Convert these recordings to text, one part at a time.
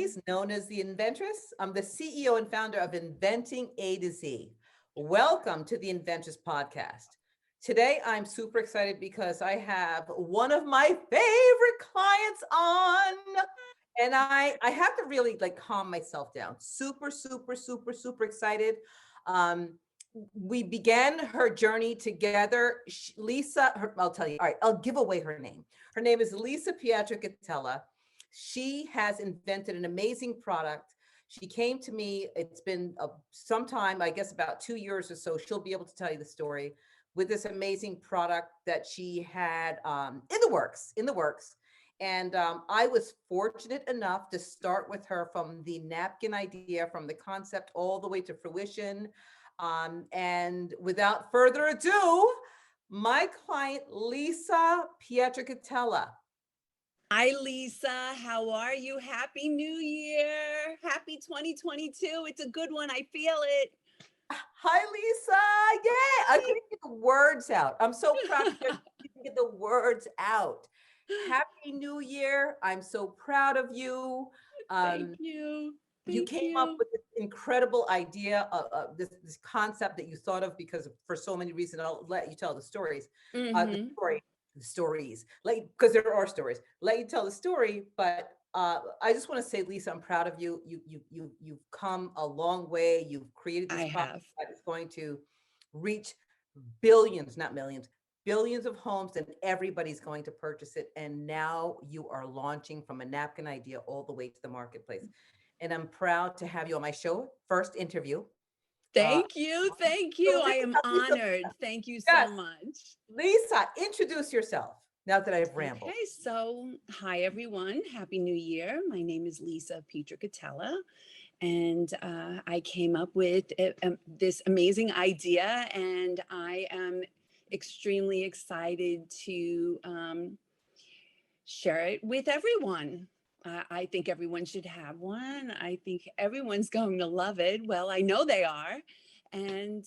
Series, known as the Inventress. I'm the CEO and founder of Inventing A to Z. Welcome to the Inventress podcast. Today, I'm super excited because I have one of my favorite clients on, and I have to really like calm myself down. Super excited. Um, we began her journey together. I'll tell you. All right, I'll give away her name. Her name is Lisa Pietracatella. She has invented an amazing product. She came to me, it's been some time, I guess about 2 years or so. She'll be able to tell you the story with this amazing product that she had in the works. And I was fortunate enough to start with her from the napkin idea, from the concept all the way to fruition. And without further ado, my client, Lisa Pietracatella. Hi, Lisa. How are you? Happy New Year. Happy 2022. It's a good one. I feel it. Hi, Lisa. Yeah, I couldn't get the words out. I'm so proud of you. You can get the words out. Happy New Year. I'm so proud of you. Thank you. You Thank came up you. with this incredible idea of this concept that you thought of because for so many reasons. I'll let you tell the stories. Mm-hmm. The stories, like, because there are stories. Let you tell the story, but I just want to say, Lisa, I'm proud of you. You've come a long way. You've created this I product have. that is going to reach billions, not millions, billions of homes, and everybody's going to purchase it. And now you are launching from a napkin idea all the way to the marketplace. And I'm proud to have you on my show. First interview. Uh, Thank you. Thank so you. I am Lisa, honored. Thank you so yes, much. Lisa, introduce yourself now that I've rambled. Okay, so hi everyone. Happy New Year. My name is Lisa Pietracatella, and I came up with this amazing idea, and I am extremely excited to share it with everyone. I think everyone should have one. I think everyone's going to love it. Well, I know they are. And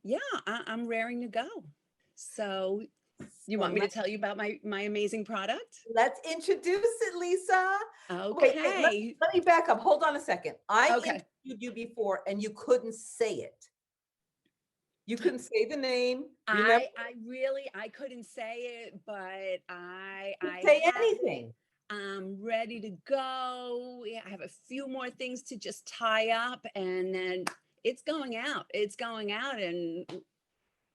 yeah, I'm raring to go. So you Well, want me to tell you about my amazing product? let's introduce it, Lisa. Wait, Okay. let me back up. Hold on a second. I Okay. interviewed you before and you couldn't say it. You couldn't say the name. Remember? I couldn't say it, but I Say have it. anything. I'm ready to go. Yeah, I have a few more things to just tie up, and then it's going out. It's going out, and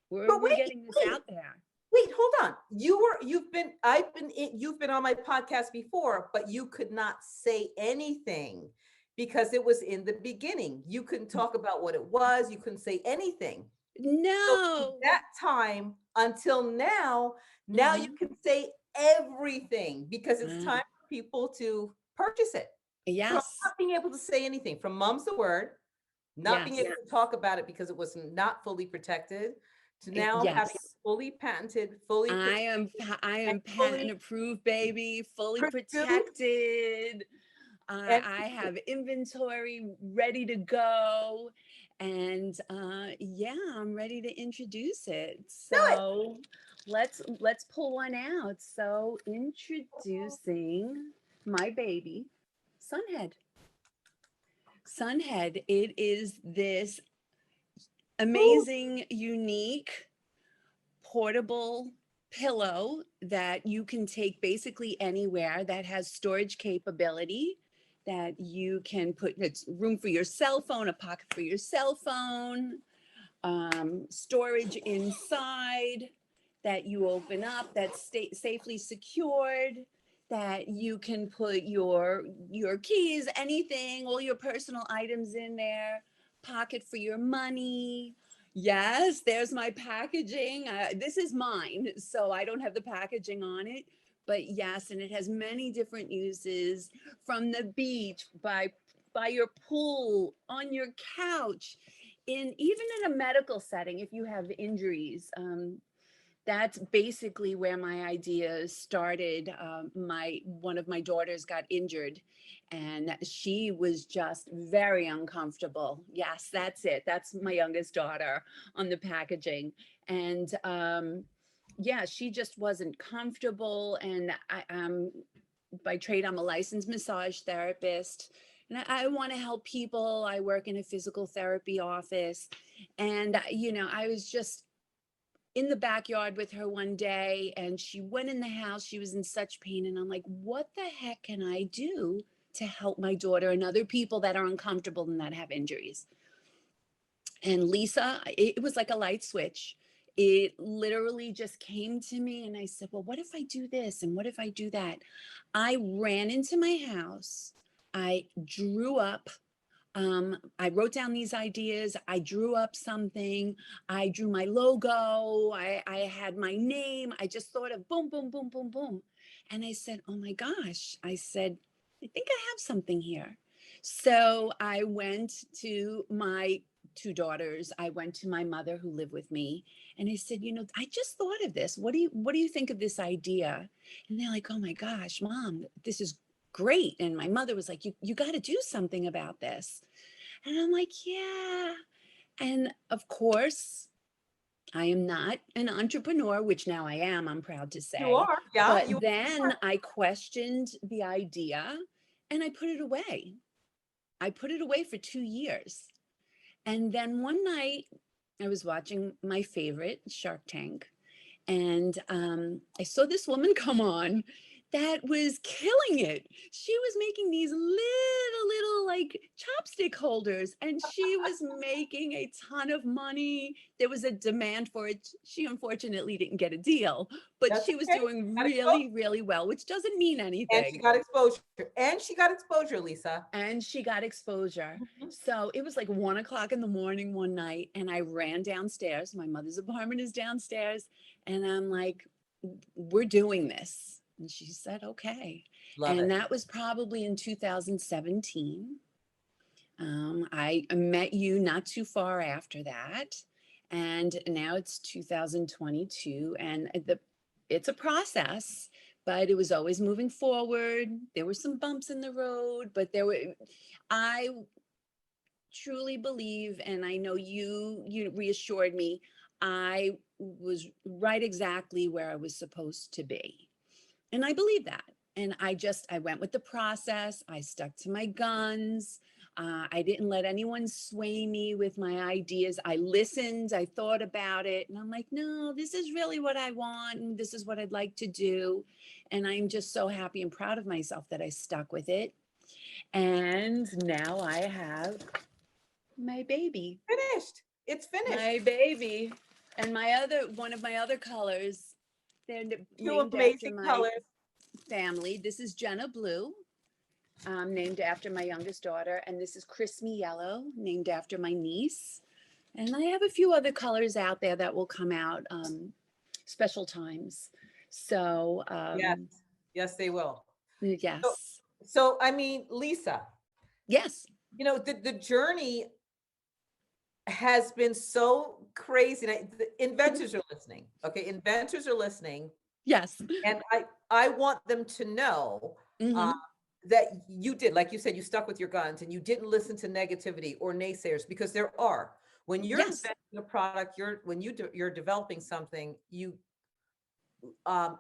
we're But we're getting this out there. hold on. You've been on my podcast before, but you could not say anything because it was in the beginning. You couldn't talk about what it was. You couldn't say anything. So from No. that time until now you Mhm. can say everything because it's Uh, time for people to purchase it. From yes. not being able to say anything, from mom's the word, not being Yes. able to talk about it because it was not fully protected, to now having it Yes. fully patented, fully I protected, am I and am patent fully approved, baby, fully produced. protected. And I have inventory ready to go, and yeah, I'm ready to introduce it. do it. So let's pull one out. So introducing my baby, Sunhead. Sunhead. It is this Ooh, amazing, unique, portable pillow that you can take basically anywhere, that has storage capability, that you can put, it's room for your cell phone, a pocket for your cell phone, storage inside that you open up, that's safely secured, that you can put your keys, anything, all your personal items in there, pocket for your money. Yes, there's my packaging. This is mine, so I don't have the packaging on it. But yes, and it has many different uses, from the beach, by your pool, on your couch, in even in a medical setting if you have injuries. That's basically where my idea started. My one of my daughters got injured, and she was just very uncomfortable. Yes, that's it. That's my youngest daughter on the packaging, and yeah, she just wasn't comfortable. And by trade, I'm a licensed massage therapist. And I want to help people. I work in a physical therapy office. And, I was just in the backyard with her one day and she went in the house. She was in such pain. And I'm like, what the heck can I do to help my daughter and other people that are uncomfortable and that have injuries? And Lisa, it was like a light switch. It literally just came to me. And I said, well, what if I do this? And what if I do that? I ran into my house. I drew up I wrote down these ideas. I drew up something. I drew my logo. I had my name. I just thought of boom, boom, boom, boom, boom. And I said, oh my gosh. I said, I think I have something here. So I went to my two daughters. I went to my mother who lived with me. And I said, I just thought of this. What do you think of this idea? And they're like, oh my gosh, Mom, this is great. And my mother was like, you got to do something about this. And I'm like, yeah. And of course, I am not an entrepreneur, which now I am, I'm proud to You say. are, yeah, But you then are. I questioned the idea and I put it away. I put it away for 2 years. And then one night I was watching my favorite Shark Tank and I saw this woman come on that was killing it. She was making these little like chopstick holders and she was making a ton of money. There was a demand for it. She unfortunately didn't get a deal, but That's she was okay. doing Got exposure. really, really well, which doesn't mean And she anything. got exposure. And she got exposure, Lisa. And she got exposure. Mhm. So it was like 1 o'clock in the morning one night, and I ran downstairs. My mother's apartment is downstairs, and I'm like, we're doing this. And she said, okay. Love And it. that was probably in 2017. I met you not too far after that. And now it's 2022, and it's a process, but it was always moving forward. There were some bumps in the road, but I truly believe, and I know you reassured me, I was right exactly where I was supposed to be. And I believe that. And I went with the process. I stuck to my guns. I didn't let anyone sway me with my ideas. I listened, I thought about it, and I'm like, no, this is really what I want. And this is what I'd like to do. And I'm just so happy and proud of myself that I stuck with it. And now I have my baby, Finished. It's finished. my baby. And one of my other colors, they're Two named after amazing my colors. family. This is Jenna Blue, named after my youngest daughter. And this is Christmas Yellow, named after my niece. And I have a few other colors out there that will come out special times. So, Yes. Yes, they will. So, yes, so I mean, Lisa, yes, the journey has been so crazy. And the inventors are listening. Okay. Inventors are listening. yes. And I want them to know uh, Hmm. that you did, like you said, you stuck with your guns and you didn't listen to negativity or naysayers, because there are. When you're Yes, inventing a product, you're developing something, you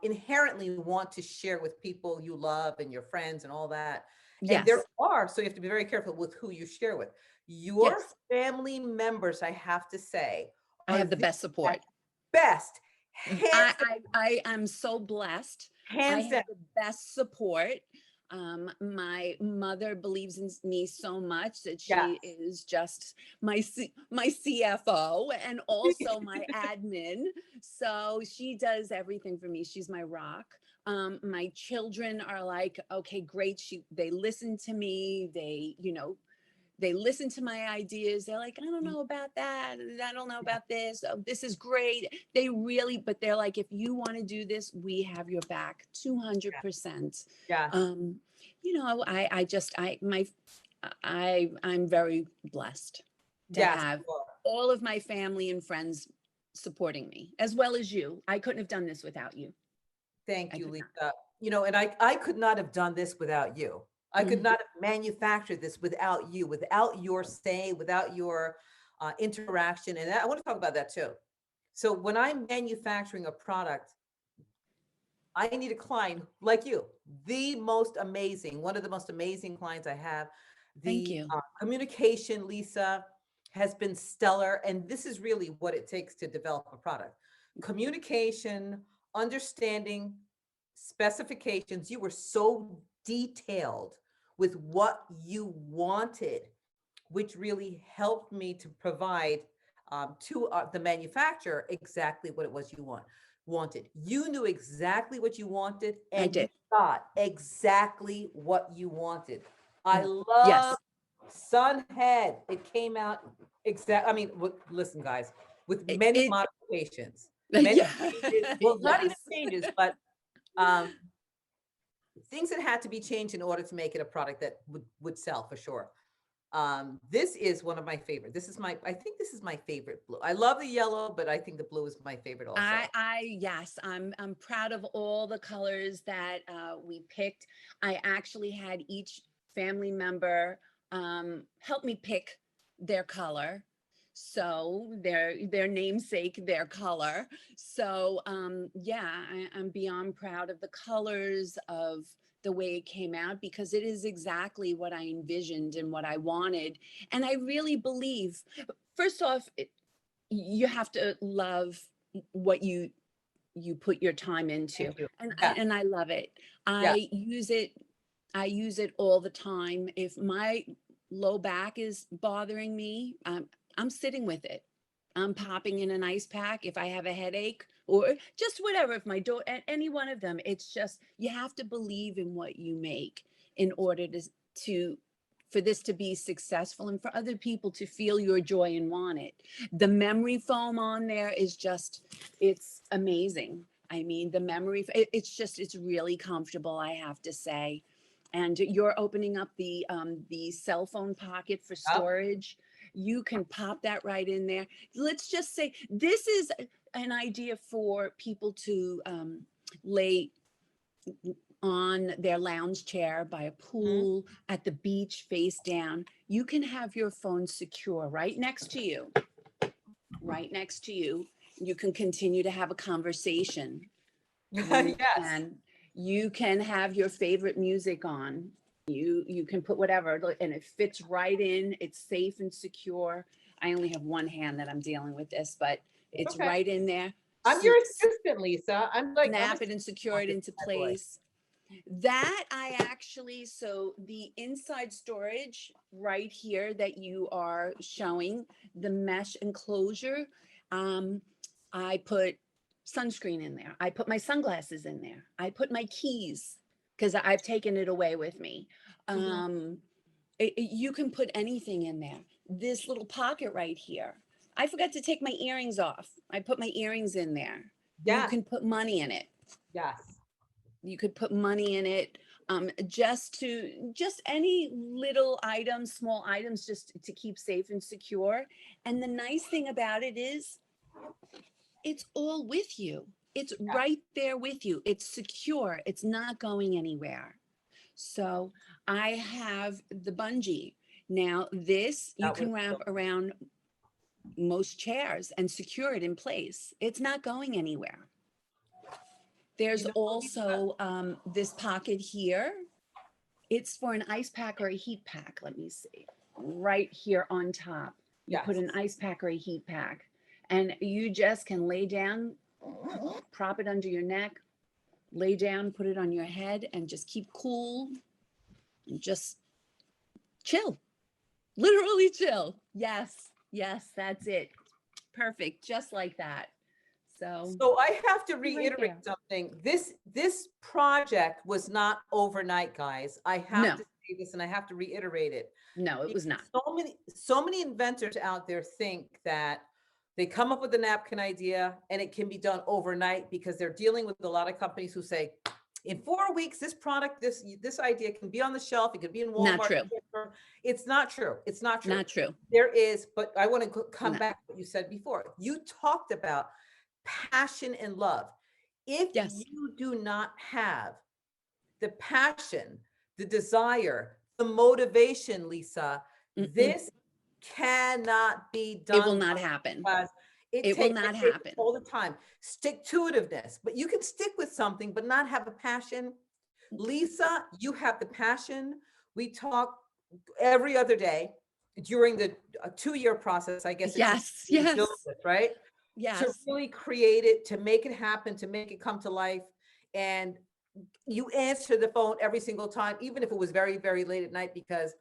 inherently want to share with people you love and your friends and all that. And there yes, are, so you have to be very careful with who you share with. Your yes. family members, I have to say, I are have the the best support. best, hands I am so blessed. I hands have down. the best support. My mother believes in me so much that Yes. she is just my CFO and also my admin. So she does everything for me. She's my rock. My children are like, okay, great. They listen to me. They listen to my ideas. They're like, I don't know about that. I don't know about this. Oh, this is great. But they're like, if you want to do this, we have your back 200%. Yes. Um, I'm very blessed to Yes. have all of my family and friends supporting me as well as you. I couldn't have done this without you. Thank I you, could not. Lisa. And I could not have done this without you. I could Mhm. not have manufactured this without you, without your say, without your interaction. And I want to talk about that too. So when I'm manufacturing a product, I need a client like you, the most amazing, one of the most amazing clients I have. Thank The you. communication, Lisa, has been stellar. And this is really what it takes to develop a product. Communication, understanding specifications. You were so detailed with what you wanted, which really helped me to provide to the manufacturer exactly what it was you wanted. You knew exactly what you wanted, I and you did. got exactly what you wanted. I Mm, love yes. Sunhead. It came out exact. I mean, listen, guys, with many It modifications, many yeah. changes. Well, not even Yes. changes, but um, things that had to be changed in order to make it a product that would sell for sure. This is one of my favorite. I think this is my favorite blue. I love the yellow, but I think the blue is my favorite also. Yes, I'm proud of all the colors that we picked. I actually had each family member help me pick their color. So their namesake, their color. So yeah, I'm beyond proud of the colors, of the way it came out, because it is exactly what I envisioned and what I wanted. And I really believe, first off, you have to love what you put your time into, Thank you. and Yes, I love it. yes. I use it all the time. If my low back is bothering me, I'm sitting with it. I'm popping in an ice pack if I have a headache, or just whatever. If my any one of them, it's just, you have to believe in what you make in order to for this to be successful, and for other people to feel your joy and want it. The memory foam on there is just, it's amazing. I mean, the memory, it's really comfortable, I have to say. And you're opening up the cell phone pocket for Yep. storage. You can pop that right in there. Let's just say this is an idea for people to lay on their lounge chair by a Mhm. pool, at the beach, face down. You can have your phone secure right next to you, right next to you. You can continue to have a conversation. You Yes. can you can have your favorite music on. You can put whatever, and it fits right in. It's safe and secure. I only have one hand that I'm dealing with this, but It's it's okay. right in there. I'm your assistant, Lisa. I'm a Snap it and secure on it this into bad boy. place. That I actually, so the inside storage right here that you are showing, the mesh enclosure, um, I put sunscreen in there. I put my sunglasses in there. I put my keys, because I've taken it away with me. Mhm. Um, you can put anything in there. This little pocket right here. I forgot to take my earrings off. I put my earrings in there. You Yes, can put money in it. yes. You could put money in it, just any little items, small items, just to keep safe and secure. And the nice thing about it is it's all with you. It's Yes. right there with you. It's secure. It's not going anywhere. So I have the bungee. Now this you That was can wrap around most chairs and secure it in place. It's not going anywhere. you There's know, Lisa. also this pocket here. It's for an ice pack or a heat pack. Let me see. Right here on top, you put Yes. an ice pack or a heat pack, and you just can lay down, prop it under your neck, lay down, put it on your head, and just keep cool and just chill. Literally chill. Yes, yes, that's it. Perfect. Just like that. So So I have to right reiterate there. something. This project was not overnight, guys. I have No, to say this and I have to reiterate it. no, it was Because not. so many inventors out there think that they come up with a napkin idea and it can be done overnight, because they're dealing with a lot of companies who say, in 4 weeks, this product, this idea can be on the shelf. It could be in Not Walmart. true. It's not true. It's not true. Not true. There is, but I want to come No. back to what you said before. You talked about passion and love. If Yes. you do not have the passion, the desire, the motivation, Lisa, Mm-mm. this cannot be It will done not happen. because It will not happen. all the time. Stick-to-itiveness, but you can stick with something, but not have a passion. Lisa, you have the passion. We talk every other day during the 2-year process, I guess. Yes, You yes, build this, right? To yes. really create it, to make it happen, to make it come to life. And you answer the phone every single time, even if it was very, very late at night, because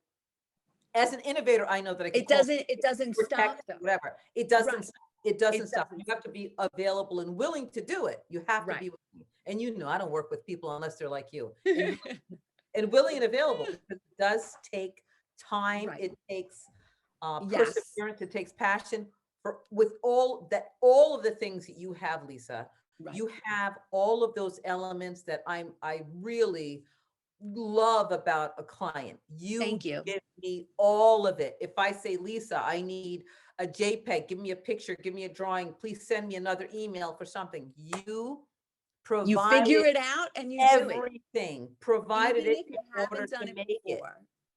as an innovator, I know that I can call It doesn't or stop text, though. whatever. Right. It doesn't It stop. doesn't You have to stop. be available and willing to do it. You have to Right. be, and you know, I don't work with people unless they're like you. And willing and available, because it does take time. Right. It takes Yes. perseverance. It takes passion. With all of the things that you have, Lisa, Right. you have all of those elements that I really love about a client. You Thank you. give me all of it. If I say, Lisa, I need a JPEG, give me a picture, give me a drawing, please send me another email for something. You You figure provided it out and you do it, everything, provided even it if you in order haven't done to it make it. before.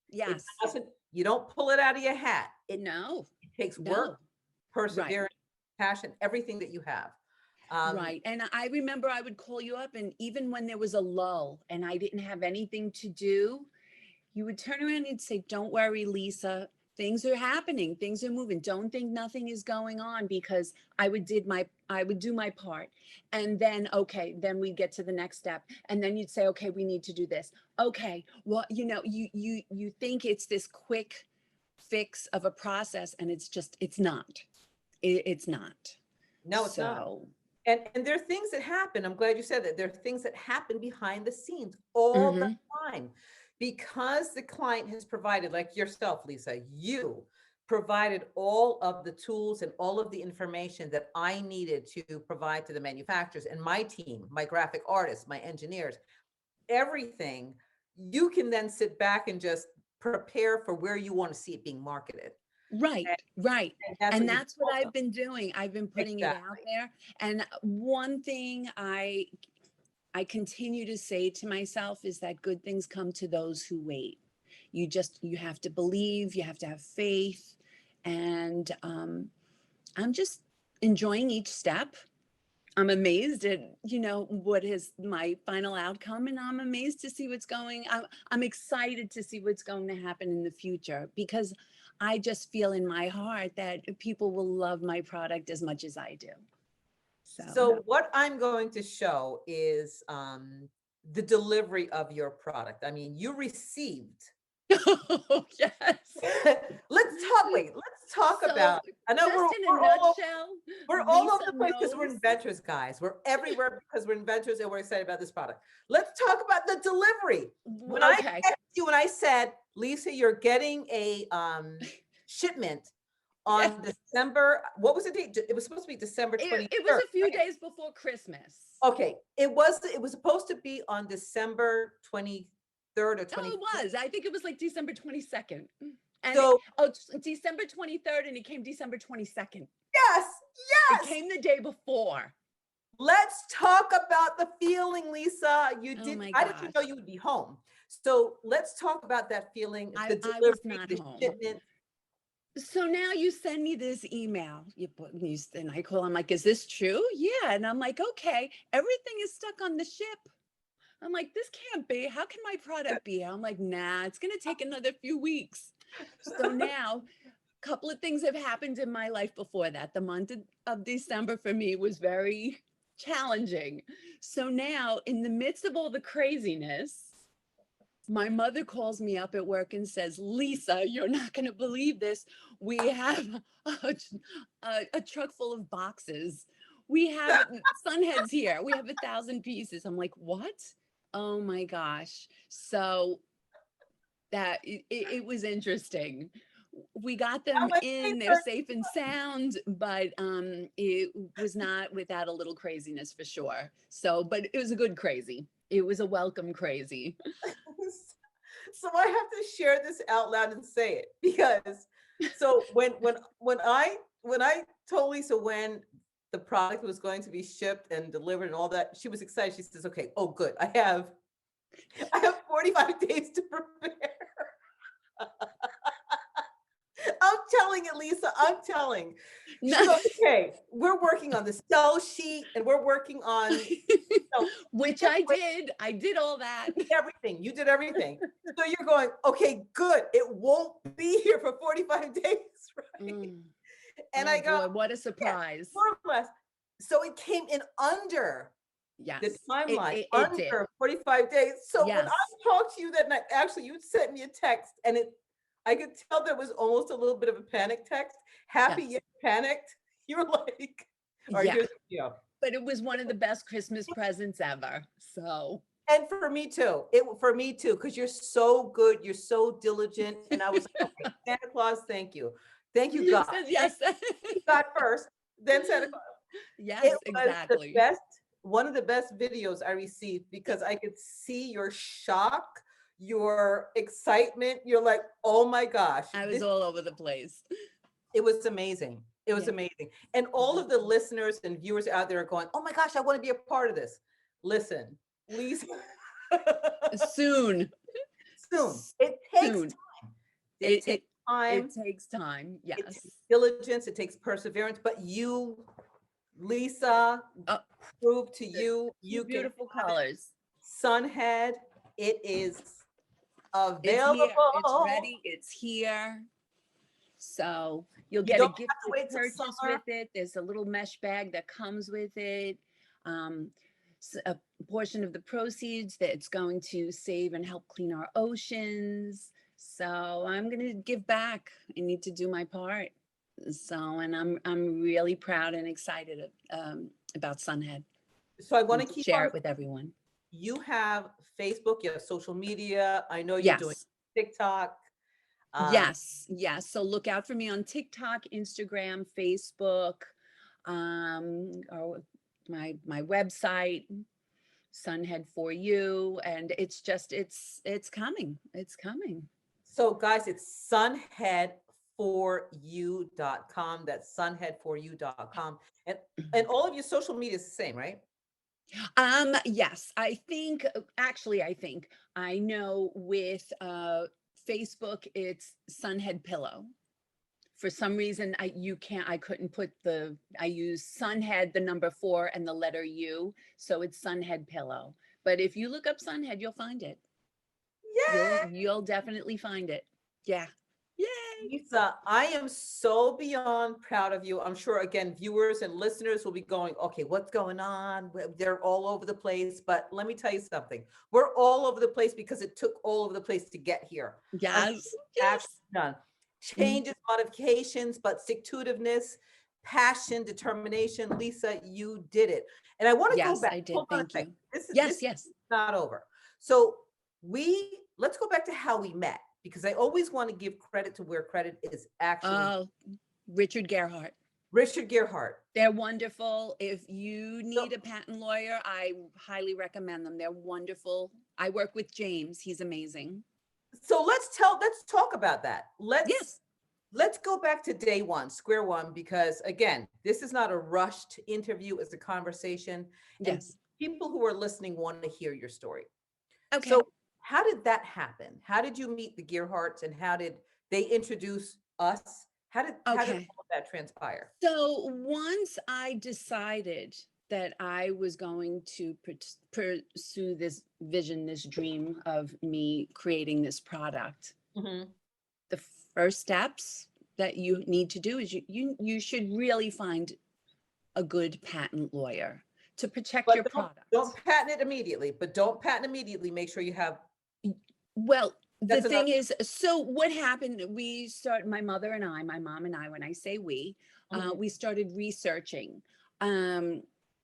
It Yes. doesn't, you don't pull it out of your hat. It No. takes No. work, Right. perseverance, passion, everything that you have. Right. And I remember I would call you up, and even when there was a lull and I didn't have anything to do, you would turn around and say, "Don't worry, Lisa. Things are happening. Things are moving. Don't think nothing is going on," because I would do my part. And then, okay, then we'd get to the next step. And then you'd say, "Okay, we need to do this." Okay. Well, you think it's this quick fix of a process, and it's not. It's not. No, it's not. So, And there are things that happen. I'm glad you said that. There are things that happen behind the scenes all the mhm, time, because the client has provided, like yourself, Lisa, you provided all of the tools and all of the information that I needed to provide to the manufacturers and my team, my graphic artists, my engineers, everything. You can then sit back and just prepare for where you want to see it being marketed. right, right. And that's And what you that's what also. I've been doing. I've been putting it out Exactly. there. And one thing I continue to say to myself is that good things come to those who wait. You have to believe, you have to have faith. And I'm just enjoying each step. I'm amazed at, what is my final outcome, and I'm amazed to see I'm excited to see what's going to happen in the future, because I just feel in my heart that people will love my product as much as I do. So, So what I'm going to show is the delivery of your product. I mean, you received. oh, yes. Let's talk So, about, I know just in a we're nutshell, all over Lisa the place because we're knows. inventors, guys. We're everywhere because we're inventors and we're excited about this product. Let's talk about the delivery. When I Okay. texted you and I said, Lisa, you're getting a shipment Yes. on December, what was the date? It was supposed to be December 23rd. It was a few days before Christmas. Okay, it was supposed to be on December 23rd or Oh, 24th. it was. I think it was like December 22nd. And So December 23rd, and it came December 22nd. yes, It yes. came the day before. Let's talk about the feeling, Lisa. Oh my I didn't know gosh. you would be home. So let's talk about that feeling, the I was delivery, not the home. shipment. So now you send me this email. And I call, I'm like, "Is this true?" Yeah. And I'm like, "Okay, everything is stuck on the ship." I'm like, "This can't be. How can my product be?" I'm like, "Nah, it's going to take another few weeks." So now, a couple of things have happened in my life before that. The month of December for me was very challenging. So now, in the midst of all the craziness, my mother calls me up at work and says, "Lisa, you're not going to believe this. We have a truck full of boxes. We have Sunheads here. We have 1,000 pieces." I'm like, "What?" Oh my gosh. So it was interesting. We got them I'm like, in, they're safe and sound, but it was not without a little craziness for sure. So, but it was a good crazy. It was a welcome crazy. so I have to share this out loud and say it, because so when I told Lisa when the product was going to be shipped and delivered and all that, she was excited. She says, "Okay, oh good, I have 45 days to prepare." I'm telling it, Lisa. I'm telling. No. She goes, okay, we're working on the sell sheet and we're working on Which I did. I did all that. everything. You did everything. So you're going, okay, good. It won't be here for 45 days, right? Mm. And Oh I go, boy, what a yeah, surprise. more or less. So it came in under Yes, the timeline, it did. under 45 days. So when Yes. I talked to you that night, actually, you sent me a text and I could tell there was almost a little bit of a panic text. Happy Yes. yet panicked. You were like, all right, Yeah. here's the deal. But it was one of the best Christmas presents ever. So And for me too. For me too, because you're so good, you're so diligent. And I was like, okay, Santa Claus, thank you. Thank you, God. yes. Thank you, God first, then Santa Claus. Yes, It was the exactly. best, one of the best videos I received because I could see your shock, your excitement. You're like, oh my gosh, I was all over the place. it was amazing. It was Yeah. amazing. And all of the listeners and viewers out there are going, oh my gosh, I want to be a part of this. Listen, Lisa. Soon. Soon. It takes Soon. time. It It takes time. it takes time. It Yes. takes diligence. It takes perseverance. But you, Lisa, Oh, prove to the you, two you can beautiful have it. colors. Sunhead, it is It's available. here. It's ready. It's here. So you'll You get a don't have to gifted wait till purchase summer. with it. There's a little mesh bag that comes with it. Um, a portion of the proceeds that's going to save and help clean our oceans. So I'm going to give back. I need to do my part. So, and I'm really proud and excited about Sunhead. So I want And to to keep share on. it with everyone. You have Facebook, you have social media. I know you're doing Yes. TikTok. Yes, yes. So look out for me on TikTok, Instagram, Facebook, or my website, Sunhead for You, and it's coming. It's coming. So guys, it's sunhead4you.com. That's sunhead4you.com. And all of your social media is the same, right? Yes, I think I think I know with Facebook it's Sunhead Pillow. For some reason I couldn't put I use Sunhead the number 4 and the letter U, so it's Sunhead Pillow. But if you look up Sunhead, you'll find it. Yeah. You'll definitely find it. Yeah. Yay. Lisa, I am so beyond proud of you. I'm sure, again, viewers and listeners will be going, okay, what's going on? They're all over the place. But let me tell you something. We're all over the place because it took all over the place to get here. Yes. Actually Yes. done. Mhm. Changes, modifications, but stick-to-itiveness, passion, determination. Lisa, you did it. And I want to go Yes, back. I did. Hold on a Thank second. you. This Yes, is yes. not over. So let's go back to how we met because I always want to give credit to where credit is actually. Richard Gerhardt. Richard Gerhardt. They're wonderful. If you So, need a patent lawyer, I highly recommend them. They're wonderful. I work with James. He's amazing. so let's talk about that. Yes. Let's go back to day one, square one, because again, this is not a rushed interview, it's a conversation. And Yes. people who are listening want to hear your story. Okay. So how did that happen? How did you meet the Gerhardts and how did they introduce us? How did Okay. all of that transpire? So once I decided that I was going to pursue this vision, this dream of me creating this product, Mhm. the first steps that you need to do is you should really find a good patent lawyer to protect your But product. don't patent it immediately, but don't patent immediately. Make sure you have Well, the that's another. thing is, so what happened, my mother and I, my mom and I, when I say Mhm. we started researching,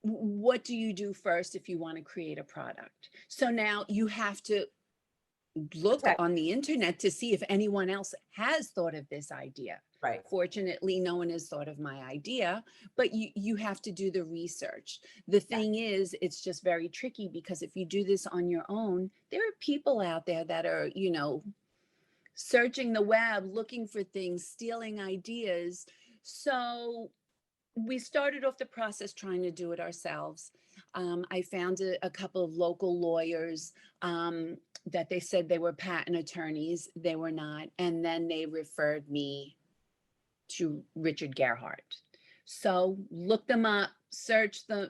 what do you do first if you want to create a product? So now you have to look Protect, on the internet to see if anyone else has thought of this idea. right. Fortunately, no one has thought of my idea, but you have to do the research. The Yeah. thing is, it's just very tricky because if you do this on your own, there are people out there that are, searching the web, looking for things, stealing ideas. So we started off the process trying to do it ourselves. I found a couple of local lawyers that they said they were patent attorneys. They were not. And then they referred me to Richard Gerhardt. So look them up, search them,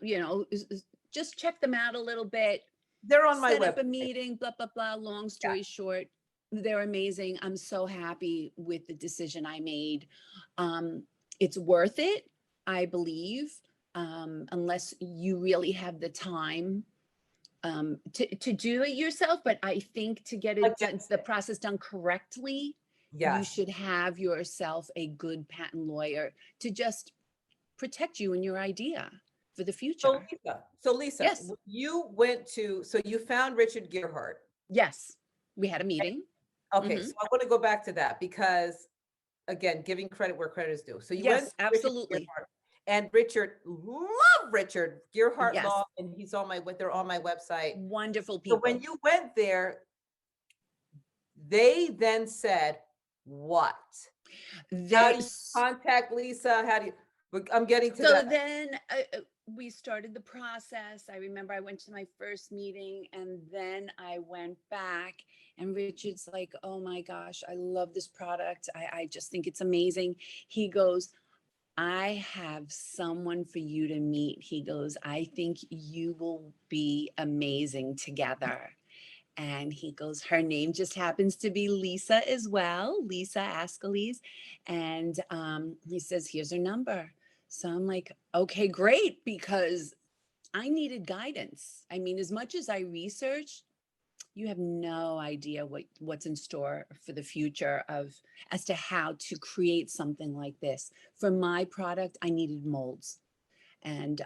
just check them out a little bit, They're on my set up a website. meeting, blah, blah, blah. Long Yeah. story short, they're amazing. I'm so happy with the decision I made. It's worth it, I believe, unless you really have the time to do it yourself. But I think to get it done, Against the it. process done correctly, you Yes. should have yourself a good patent lawyer to just protect you and your idea for the future. So Lisa, Yes, you went to, so you found Richard Gerhardt. yes. We had a meeting. Okay, Mhm. so I want to go back to that because, again, giving credit where credit is due. So you went Yes, to Richard absolutely. Gerhardt, and love Richard Gerhardt Yes. Law, and they're on my website. Wonderful So when people. you went there, they then said, what? How They do you contact Lisa? I'm getting to So that. then we started the process. I remember I went to my first meeting and then I went back and Richard's like, oh my gosh, I love this product. I just think it's amazing. He goes, I have someone for you to meet. He goes, I think you will be amazing together. And he goes, her name just happens to be Lisa as well, Lisa Askeles. And he says, here's her number. So I'm like, okay, great, because I needed guidance. I mean, as much as I researched, you have no idea what's in store for the future of as to how to create something like this. For my product, I needed molds. And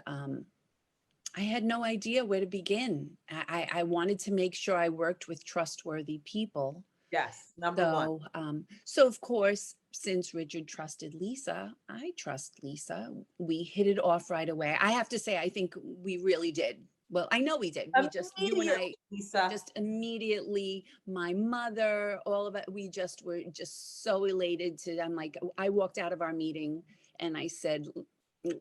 I had no idea where to begin. I wanted to make sure I worked with trustworthy people. Yes, number one. So of course, since Richard trusted Lisa, I trust Lisa. We hit it off right away. I have to say, I think we really did. Well, I know we did. You and I, Immediately, Lisa. just immediately, my mother, all of it, we just were just so elated to, I'm like, I walked out of our meeting and I said,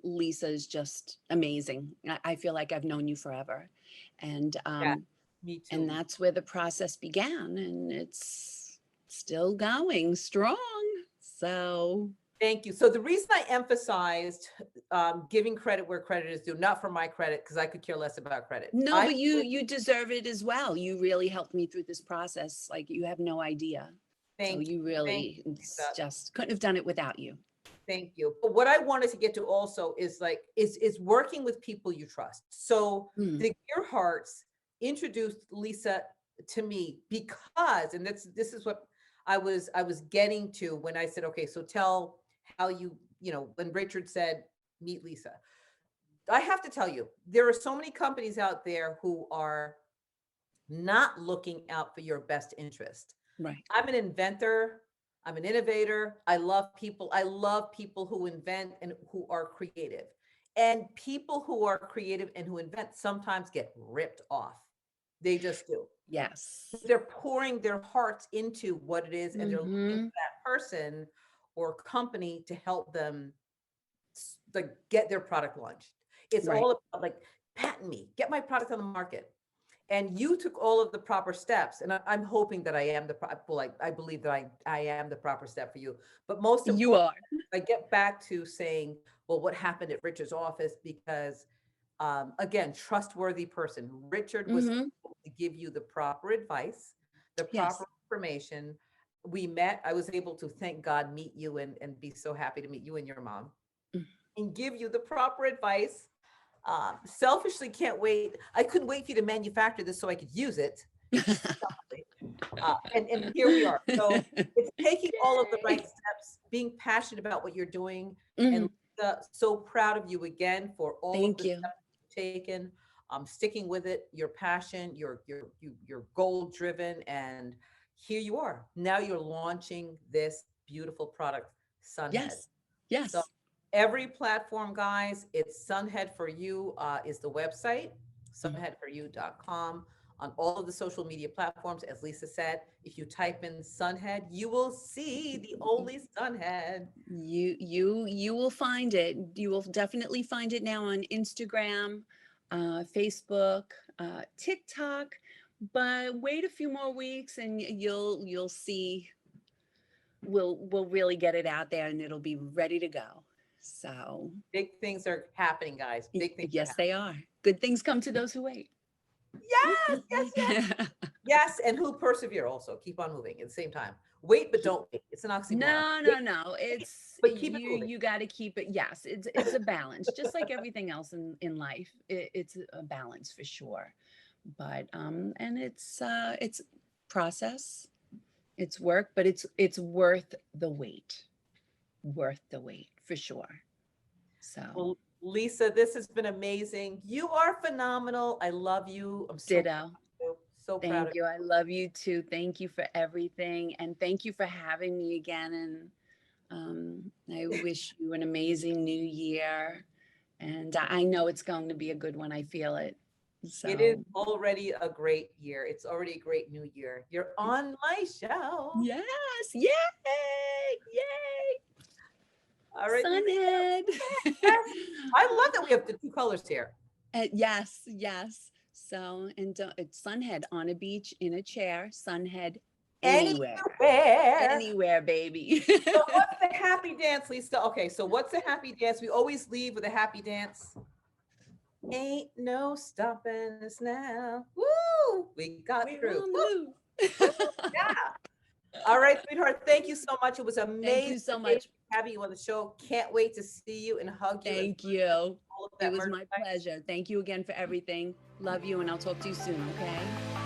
Lisa is just amazing. I feel like I've known you forever. And Yeah, me too. and that's where the process began, and it's still going strong. So Thank you. So the reason I emphasized giving credit where credit is due, not for my credit, because I could care less about credit. no, but you deserve it as well. You really helped me through this process. Like you have no idea. So Thank you you. really Lisa. just couldn't have done it without you. Thank you. But what I wanted to get to also is is working with people you trust. So Mm, the Gearharts introduced Lisa to me because, and this is what I was getting to when I said, okay, so tell how when Richard said, meet Lisa. I have to tell you, there are so many companies out there who are not looking out for your best interest. right. I'm an inventor. I'm an innovator. I love people. I love people who invent and who are creative. And people who are creative and who invent sometimes get ripped off. They just do. Yes. They're pouring their hearts into what it is, and they're looking Mm-hmm. for that person or company to help them like get their product launched. It's Right. all about like patent me, get my product on the market. And you took all of the proper steps, and I'm hoping that I am I believe that I am the proper step for you. But most You important, are. I get back to saying, well, what happened at Richard's office? Because again, trustworthy person. Richard was Mm-hmm. able to give you the proper advice, the Yes. proper information. We met. I was able to, thank God, meet you and be so happy to meet you and your mom Mm. and give you the proper advice. Selfishly, can't wait. I couldn't wait for you to manufacture this so I could use it. And here we are. So it's taking all of the right Yay. steps, being passionate about what you're doing, and Mhm. so proud of you again for all of Thank the you. steps you've taken, sticking with it, your passion, you're goal driven, and here you are. Now you're launching this beautiful product, Sunhead. Yes. So Yes. every platform, guys, it's Sunhead for You is the website, Mm. sunheadforyou.com. On all of the social media platforms, as Lisa said, if you type in Sunhead, you will see the only Sunhead. You will find it. You will definitely find it now on Instagram, Facebook, TikTok. But wait a few more weeks and you'll see we'll really get it out there and it'll be ready to go. So Big things are happening, guys. Big things are yes, they are. Good things come to those who wait. happening. Yes, yes, yes. Yes, and who persevere also. Keep on moving at the same time. Wait, but don't wait. It's an oxymoron. No, Wait, no. It's but keep it moving. you got to keep it. Yes, it's a balance, just like everything else in life. It's a balance for sure. But and it's process, it's work, but it's worth the wait. Worth the wait for sure. So Well, Lisa, this has been amazing. You are phenomenal. I love you. I'm so ditto. so proud Thank of you. I love you too. Thank you for everything. And thank you for having me again. And I wish you an amazing new year. And I know it's going to be a good one. I feel it. you. It is So, already a great year. It's already a great new year. You're on my show. yes. Yay. Yay. All right. Sunhead. Yes. I love that we have the two colors here. Yes. Yes. So, and it's Sunhead on a beach, in a chair, Sunhead anywhere. Anywhere. Anywhere, baby. So what's the happy dance, Lisa? Okay, so what's the happy dance? We always leave with a happy dance. Ain't no stopping us now. Woo! We got We're through. on Woo! the move. Yeah. All right, sweetheart. Thank you so much. It was amazing. Thank you so much. Having you on the show. Can't wait to see you and hug you. Thank and you. all of that It was my merchandise. pleasure. Thank you again for everything. Love you, and I'll talk to you soon, okay?